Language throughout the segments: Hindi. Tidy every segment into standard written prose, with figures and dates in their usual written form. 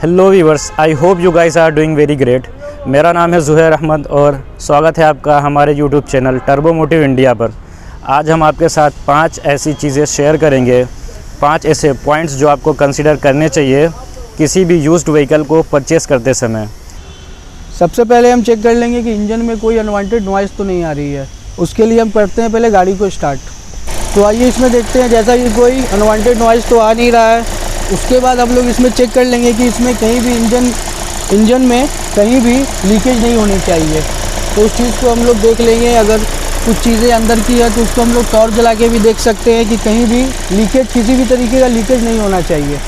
Hello viewers, I hope you guys are doing very great. मेरा नाम है ज़ुहैर अहमद और स्वागत है आपका हमारे YouTube channel turbo motive India पर। आज हम आपके साथ 5 ऐसी चीज़ें शेयर करेंगे, 5 ऐसे पॉइंट्स जो आपको कंसीडर करने चाहिए किसी भी यूज्ड व्हीकल को परचेस करते समय। सबसे पहले हम चेक कर लेंगे कि इंजन में कोई अनवांटेड नॉइज़ तो नहीं आ रही है। उसके लिए हम करते हैं पहले गाड़ी को स्टार्ट। तो आइए इसमें देखते हैं, जैसा कि कोई अनवांटेड नॉइज़ तो आ नहीं रहा है। उसके बाद हम लोग इसमें चेक कर लेंगे कि इसमें कहीं भी इंजन में कहीं भी लीकेज नहीं होनी चाहिए। तो उस चीज़ को हम लोग देख लेंगे। अगर कुछ चीज़ें अंदर की है तो उसको हम लोग टॉर्च जला के भी देख सकते हैं कि कहीं भी लीकेज, किसी भी तरीके का लीकेज नहीं होना चाहिए।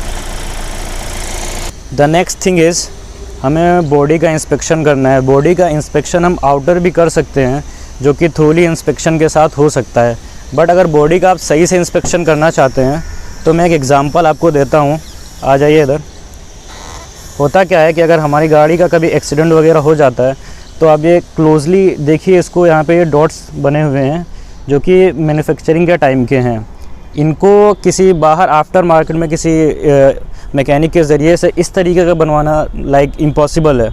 द नेक्स्ट थिंग इज़ हमें बॉडी का इंस्पेक्शन करना है। बॉडी का इंस्पेक्शन हम आउटर भी कर सकते हैं, जो कि थ्रोली इंस्पेक्शन के साथ हो सकता है। बट अगर बॉडी का आप सही से इंस्पेक्शन करना चाहते हैं तो मैं एक एग्ज़ाम्पल आपको देता हूँ। आ जाइए इधर। होता क्या है कि अगर हमारी गाड़ी का कभी एक्सीडेंट वगैरह हो जाता है तो आप ये क्लोज़ली देखिए, इसको यहाँ पे ये डॉट्स बने हुए हैं जो कि मैन्युफैक्चरिंग के टाइम के हैं। इनको किसी बाहर आफ्टर मार्केट में किसी मैकेनिक के ज़रिए से इस तरीके का बनवाना इम्पॉसिबल है।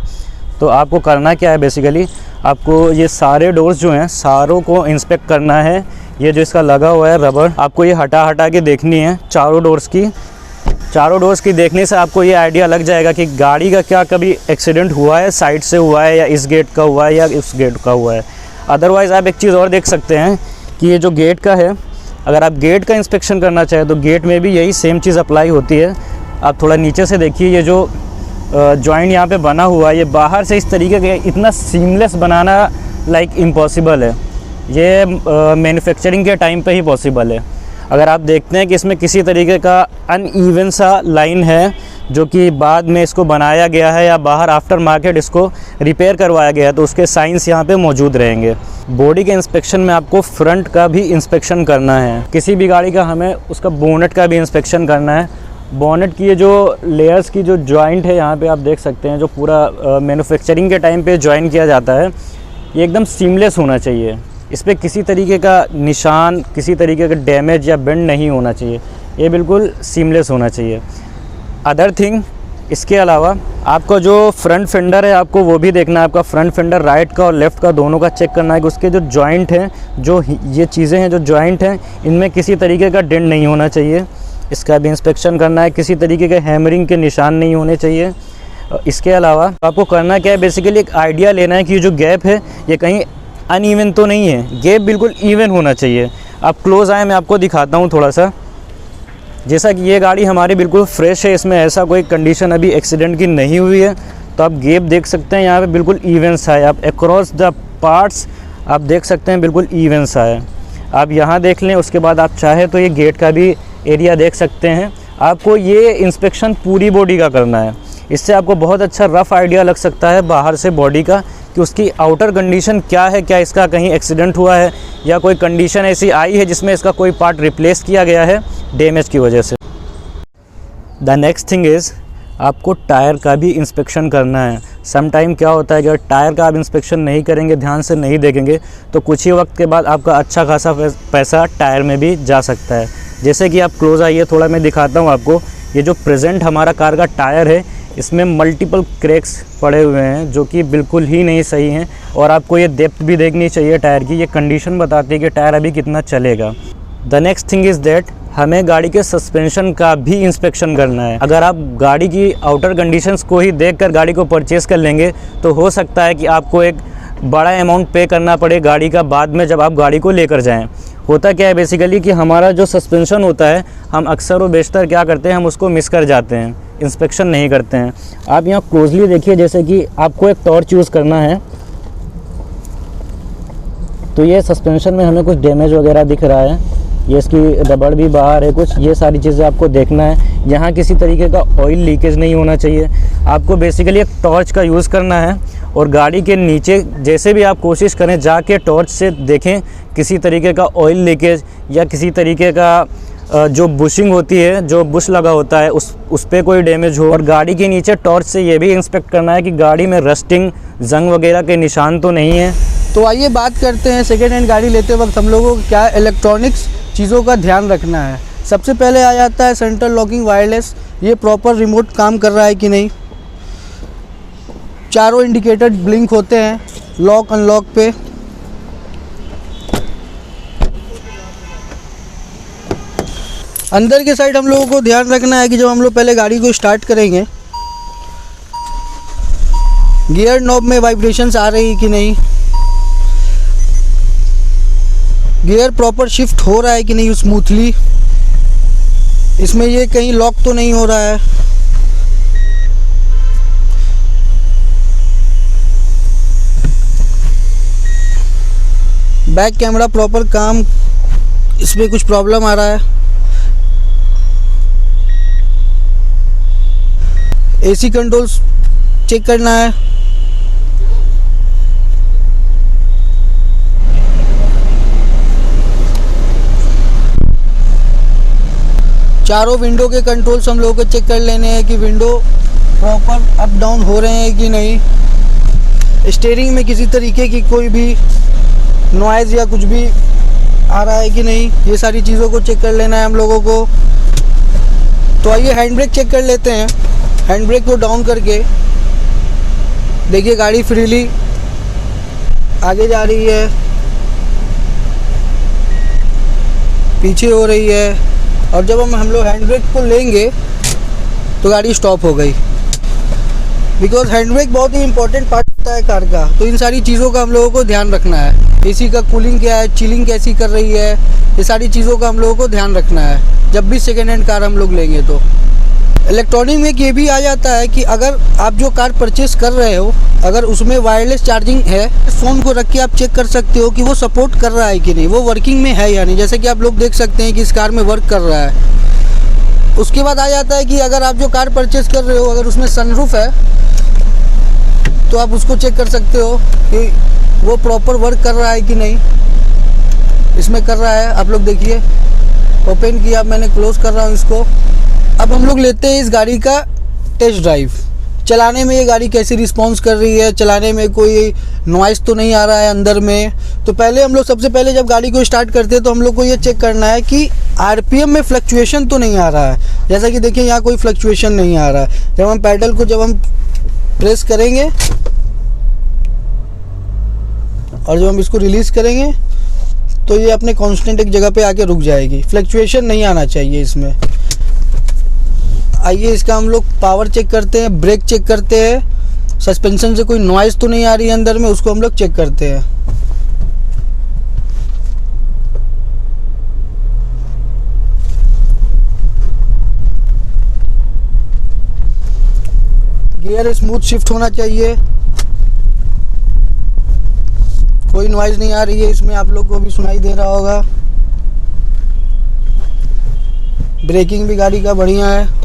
तो आपको करना क्या है, बेसिकली आपको ये सारे डोर्स जो हैं सारों को इंस्पेक्ट करना है। ये जो इसका लगा हुआ है रबर, आपको ये हटा के देखनी है चारों डोर्स की देखने से आपको ये आइडिया लग जाएगा कि गाड़ी का क्या कभी एक्सीडेंट हुआ है, साइड से हुआ है या इस गेट का हुआ है या इस गेट का हुआ है। अदरवाइज़ आप एक चीज़ और देख सकते हैं कि ये जो गेट का है, अगर आप गेट का इंस्पेक्शन करना चाहें तो गेट में भी यही सेम चीज़ अप्लाई होती है। आप थोड़ा नीचे से देखिए, ये जो जॉइंट यहाँ पे बना हुआ है, ये बाहर से इस तरीके के इतना सीमलेस बनाना इम्पॉसिबल है। ये मैन्युफैक्चरिंग के टाइम पे ही पॉसिबल है। अगर आप देखते हैं कि इसमें किसी तरीके का अनइवन सा लाइन है जो कि बाद में इसको बनाया गया है या बाहर आफ्टर मार्केट इसको रिपेयर करवाया गया है, तो उसके साइंस यहाँ पे मौजूद रहेंगे। बॉडी के इंस्पेक्शन में आपको फ्रंट का भी इंस्पेक्शन करना है। किसी भी गाड़ी का हमें उसका बोनेट का भी इंस्पेक्शन करना है। बोनेट की ये जो लेयर्स की जो जॉइंट है, यहाँ पे आप देख सकते हैं, जो पूरा मैन्युफैक्चरिंग के टाइम पे जॉइन किया जाता है, ये एकदम सीमलेस होना चाहिए। इस पर किसी तरीके का निशान, किसी तरीके का डैमेज या बेंड नहीं होना चाहिए। ये बिल्कुल सीमलेस होना चाहिए। अदर थिंग, इसके अलावा आपका जो फ्रंट फेंडर है आपको वो भी देखना है। आपका फ्रंट फेंडर राइट का और लेफ़्ट का दोनों का चेक करना है कि उसके जो जॉइंट हैं, जो ये चीज़ें हैं जो जॉइंट हैं, इनमें किसी तरीके का डेंट नहीं होना चाहिए। इसका भी इंस्पेक्शन करना है। किसी तरीके के हैमरिंग के निशान नहीं होने चाहिए। इसके अलावा आपको करना क्या है, बेसिकली एक आइडिया लेना है कि जो गैप है ये कहीं अनइवन तो नहीं है। गैप बिल्कुल इवन होना चाहिए। आप क्लोज आए, मैं आपको दिखाता हूँ थोड़ा सा। जैसा कि ये गाड़ी हमारी बिल्कुल फ्रेश है, इसमें ऐसा कोई कंडीशन अभी एक्सीडेंट की नहीं हुई है, तो आप गैप देख सकते हैं यहाँ पे बिल्कुल इवन सा है। आप अक्रॉस द पार्ट्स आप देख सकते हैं बिल्कुल इवन सा है। आप यहाँ देख लें। उसके बाद आप चाहे तो ये गेट का भी एरिया देख सकते हैं। आपको ये इंस्पेक्शन पूरी बॉडी का करना है। इससे आपको बहुत अच्छा रफ़ आइडिया लग सकता है बाहर से बॉडी का कि उसकी आउटर कंडीशन क्या है, क्या इसका कहीं एक्सीडेंट हुआ है या कोई कंडीशन ऐसी आई है जिसमें इसका कोई पार्ट रिप्लेस किया गया है डैमेज की वजह से। द नेक्स्ट थिंग इज़ आपको टायर का भी इंस्पेक्शन करना है। सम टाइम क्या होता है कि अगर टायर का आप इंस्पेक्शन नहीं करेंगे, ध्यान से नहीं देखेंगे, तो कुछ ही वक्त के बाद आपका अच्छा खासा पैसा टायर में भी जा सकता है। जैसे कि आप क्लोज आइए, थोड़ा मैं दिखाता हूँ आपको। ये जो प्रेजेंट हमारा कार का टायर है, इसमें मल्टीपल क्रैक्स पड़े हुए हैं जो कि बिल्कुल ही नहीं सही हैं। और आपको ये डेप्थ भी देखनी चाहिए टायर की। ये कंडीशन बताती है कि टायर अभी कितना चलेगा। The next thing is that हमें गाड़ी के सस्पेंशन का भी इंस्पेक्शन करना है। अगर आप गाड़ी की आउटर कंडीशंस को ही देखकर गाड़ी को परचेज़ कर लेंगे तो हो सकता है कि आपको एक बड़ा अमाउंट पे करना पड़े गाड़ी का बाद में जब आप गाड़ी को लेकर जाएं। होता क्या है बेसिकली कि हमारा जो सस्पेंशन होता है, हम अक्सर व बेशतर क्या करते हैं, हम उसको मिस कर जाते हैं, इंस्पेक्शन नहीं करते हैं। आप यहाँ क्लोजली देखिए, जैसे कि आपको एक टॉर्च यूज़ करना है तो ये सस्पेंशन में हमें कुछ डैमेज वगैरह दिख रहा है, ये इसकी रबड़ भी बाहर है कुछ, ये सारी चीज़ें आपको देखना है। यहाँ किसी तरीके का ऑयल लीकेज नहीं होना चाहिए। आपको बेसिकली एक टॉर्च का यूज़ करना है और गाड़ी के नीचे जैसे भी आप कोशिश करें जाके टॉर्च से देखें किसी तरीके का ऑयल लीकेज या किसी तरीके का जो बुशिंग होती है, जो बुश लगा होता है उस पर कोई डैमेज हो। और गाड़ी के नीचे टॉर्च से ये भी इंस्पेक्ट करना है कि गाड़ी में रस्टिंग, जंग वगैरह के निशान तो नहीं है। तो आइए बात करते हैं सेकेंड हैंड गाड़ी लेते वक्त हम लोगों को क्या इलेक्ट्रॉनिक्स चीज़ों का ध्यान रखना है। सबसे पहले आ जाता है सेंट्रल लॉकिंग वायरलेस। ये प्रॉपर रिमोट काम कर रहा है कि नहीं, चारों इंडिकेटर ब्लिंक होते हैं लॉक अनलॉक पे। अंदर के साइड हम लोगों को ध्यान रखना है कि जब हम लोग पहले गाड़ी को स्टार्ट करेंगे, गियर नॉब में वाइब्रेशंस आ रही कि नहीं, गियर प्रॉपर शिफ्ट हो रहा है कि नहीं स्मूथली, इसमें ये कहीं लॉक तो नहीं हो रहा है। बैक कैमरा प्रॉपर काम, इसमें कुछ प्रॉब्लम आ रहा है। एसी कंट्रोल्स चेक करना है। चारों विंडो के कंट्रोल्स हम लोगों को चेक कर लेने हैं कि विंडो प्रॉपर अप डाउन हो रहे हैं कि नहीं। स्टीयरिंग में किसी तरीके की कोई भी नॉइज़ या कुछ भी आ रहा है कि नहीं, ये सारी चीज़ों को चेक कर लेना है हम लोगों को। तो आइए हैंड ब्रेक चेक कर लेते हैं। हैंड ब्रेक को डाउन करके देखिए गाड़ी फ्रीली आगे जा रही है, पीछे हो रही है, और जब हम लोग हैंड ब्रेक को लेंगे तो गाड़ी स्टॉप हो गई। बिकॉज हैंड ब्रेक बहुत ही इंपॉर्टेंट पार्ट होता है कार का। तो इन सारी चीज़ों का हम लोगों को ध्यान रखना है। एसी का कूलिंग क्या है, चिलिंग कैसी कर रही है, ये सारी चीज़ों का हम लोगों को ध्यान रखना है जब भी सेकेंड हैंड कार हम लोग लेंगे। तो इलेक्ट्रॉनिक में ये भी आ जाता है कि अगर आप जो कार परचेस कर रहे हो, अगर उसमें वायरलेस चार्जिंग है, फ़ोन को रख के आप चेक कर सकते हो कि वो सपोर्ट कर रहा है कि नहीं, वो वर्किंग में है या नहीं। जैसे कि आप लोग देख सकते हैं कि इस कार में वर्क कर रहा है। उसके बाद आ जाता है कि अगर आप जो कार परचेस कर रहे हो, अगर उसमें सनरूफ है तो आप उसको चेक कर सकते हो कि वो प्रॉपर वर्क कर रहा है कि नहीं। इसमें कर रहा है, आप लोग देखिए, ओपन किया, मैंने क्लोज़ कर रहा हूँ इसको। अब हम लोग लेते हैं इस गाड़ी का टेस्ट ड्राइव। चलाने में ये गाड़ी कैसी रिस्पॉन्स कर रही है, चलाने में कोई नॉइज़ तो नहीं आ रहा है अंदर में। तो पहले हम लोग सबसे पहले जब गाड़ी को स्टार्ट करते हैं तो हम लोग को ये चेक करना है कि आरपीएम में फ्लक्चुएशन तो नहीं आ रहा है। जैसा कि देखिए यहाँ कोई फ्लक्चुएशन नहीं आ रहा है। जब हम पैडल को प्रेस करेंगे और जब हम इसको रिलीज़ करेंगे तो ये अपने कांस्टेंट एक जगह पे आके रुक जाएगी। फ्लक्चुएशन नहीं आना चाहिए इसमें। आइए इसका हम लोग पावर चेक करते हैं, ब्रेक चेक करते हैं, सस्पेंशन से कोई नॉइज़ तो नहीं आ रही है अंदर में, उसको हम लोग चेक करते हैं। गियर स्मूथ शिफ्ट होना चाहिए, कोई नॉइज़ नहीं आ रही है इसमें, आप लोग को भी सुनाई दे रहा होगा। ब्रेकिंग भी गाड़ी का बढ़िया है।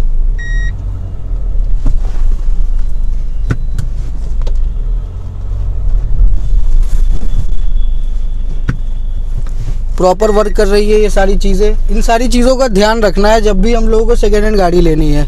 प्रॉपर वर्क कर रही है ये सारी चीज़ें। इन सारी चीज़ों का ध्यान रखना है जब भी हम लोगों को सेकेंड हैंड गाड़ी लेनी है।